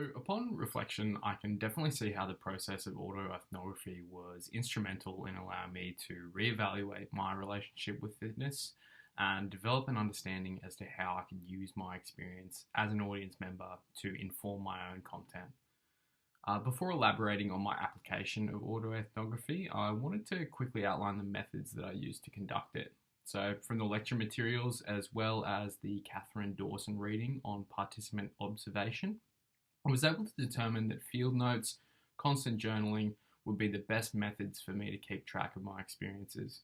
So, upon reflection, I can definitely see how the process of autoethnography was instrumental in allowing me to reevaluate my relationship with fitness and develop an understanding as to how I could use my experience as an audience member to inform my own content. Before elaborating on my application of autoethnography, I wanted to quickly outline the methods that I used to conduct it. So, from the lecture materials as well as the Catherine Dawson reading on participant observation, I was able to determine that field notes, constant journaling would be the best methods for me to keep track of my experiences.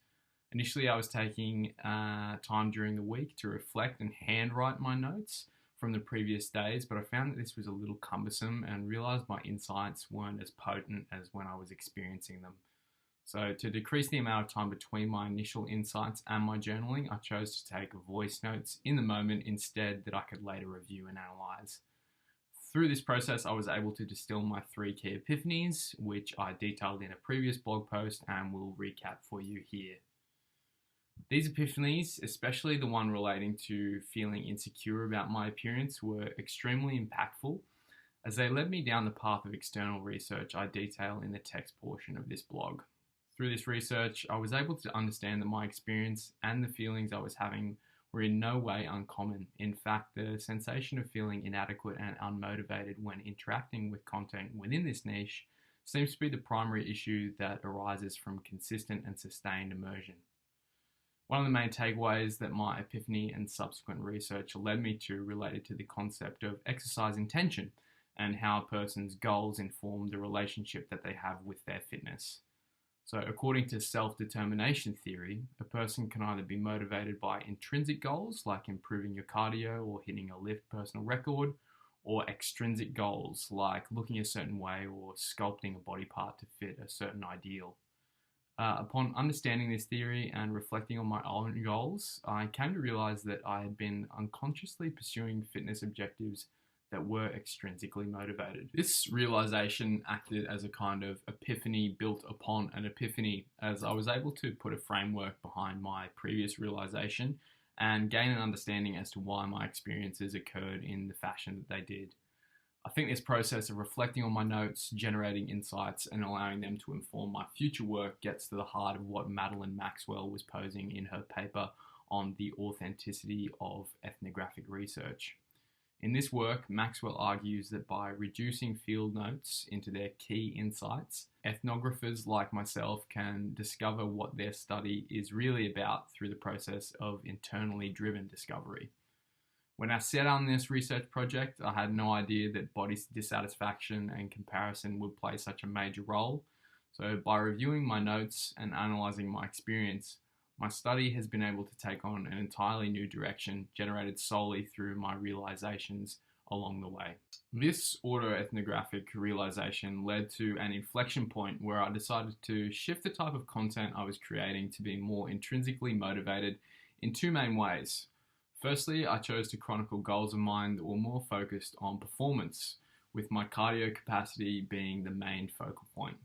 Initially, I was taking time during the week to reflect and handwrite my notes from the previous days, but I found that this was a little cumbersome and realized my insights weren't as potent as when I was experiencing them. So, to decrease the amount of time between my initial insights and my journaling, I chose to take voice notes in the moment instead that I could later review and analyze. Through this process, I was able to distill my three key epiphanies, which I detailed in a previous blog post and will recap for you here. These epiphanies, especially the one relating to feeling insecure about my appearance, were extremely impactful as they led me down the path of external research I detail in the text portion of this blog. Through this research, I was able to understand that my experience and the feelings I was having were in no way uncommon. In fact, the sensation of feeling inadequate and unmotivated when interacting with content within this niche seems to be the primary issue that arises from consistent and sustained immersion. One of the main takeaways that my epiphany and subsequent research led me to related to the concept of exercise intention and how a person's goals inform the relationship that they have with their fitness. So, according to self-determination theory, a person can either be motivated by intrinsic goals like improving your cardio or hitting a lift personal record, or extrinsic goals like looking a certain way or sculpting a body part to fit a certain ideal. Upon understanding this theory and reflecting on my own goals, I came to realize that I had been unconsciously pursuing fitness objectives that were extrinsically motivated. This realization acted as a kind of epiphany built upon an epiphany, as I was able to put a framework behind my previous realization and gain an understanding as to why my experiences occurred in the fashion that they did. I think this process of reflecting on my notes, generating insights, and allowing them to inform my future work gets to the heart of what Madeline Maxwell was posing in her paper on the authenticity of ethnographic research. In this work, Maxwell argues that by reducing field notes into their key insights, ethnographers like myself can discover what their study is really about through the process of internally driven discovery. When I set on this research project, I had no idea that body dissatisfaction and comparison would play such a major role. So by reviewing my notes and analysing my experience, my study has been able to take on an entirely new direction generated solely through my realizations along the way. This autoethnographic realization led to an inflection point where I decided to shift the type of content I was creating to be more intrinsically motivated in two main ways. Firstly, I chose to chronicle goals of mine that were more focused on performance, with my cardio capacity being the main focal point.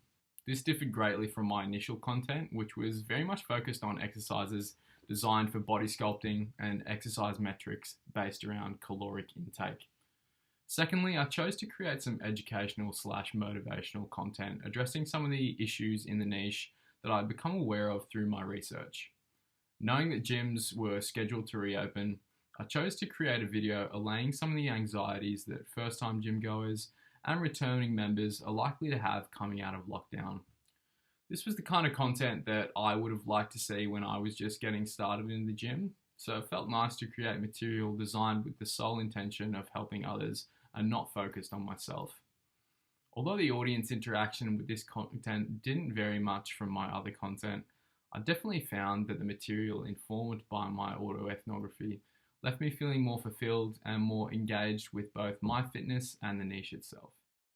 This differed greatly from my initial content, which was very much focused on exercises designed for body sculpting and exercise metrics based around caloric intake. Secondly, I chose to create some educational/motivational content addressing some of the issues in the niche that I'd become aware of through my research. Knowing that gyms were scheduled to reopen, I chose to create a video allaying some of the anxieties that first-time gym goers and returning members are likely to have coming out of lockdown. This was the kind of content that I would have liked to see when I was just getting started in the gym, so it felt nice to create material designed with the sole intention of helping others and not focused on myself. Although the audience interaction with this content didn't vary much from my other content, I definitely found that the material informed by my autoethnography left me feeling more fulfilled and more engaged with both my fitness and the niche itself.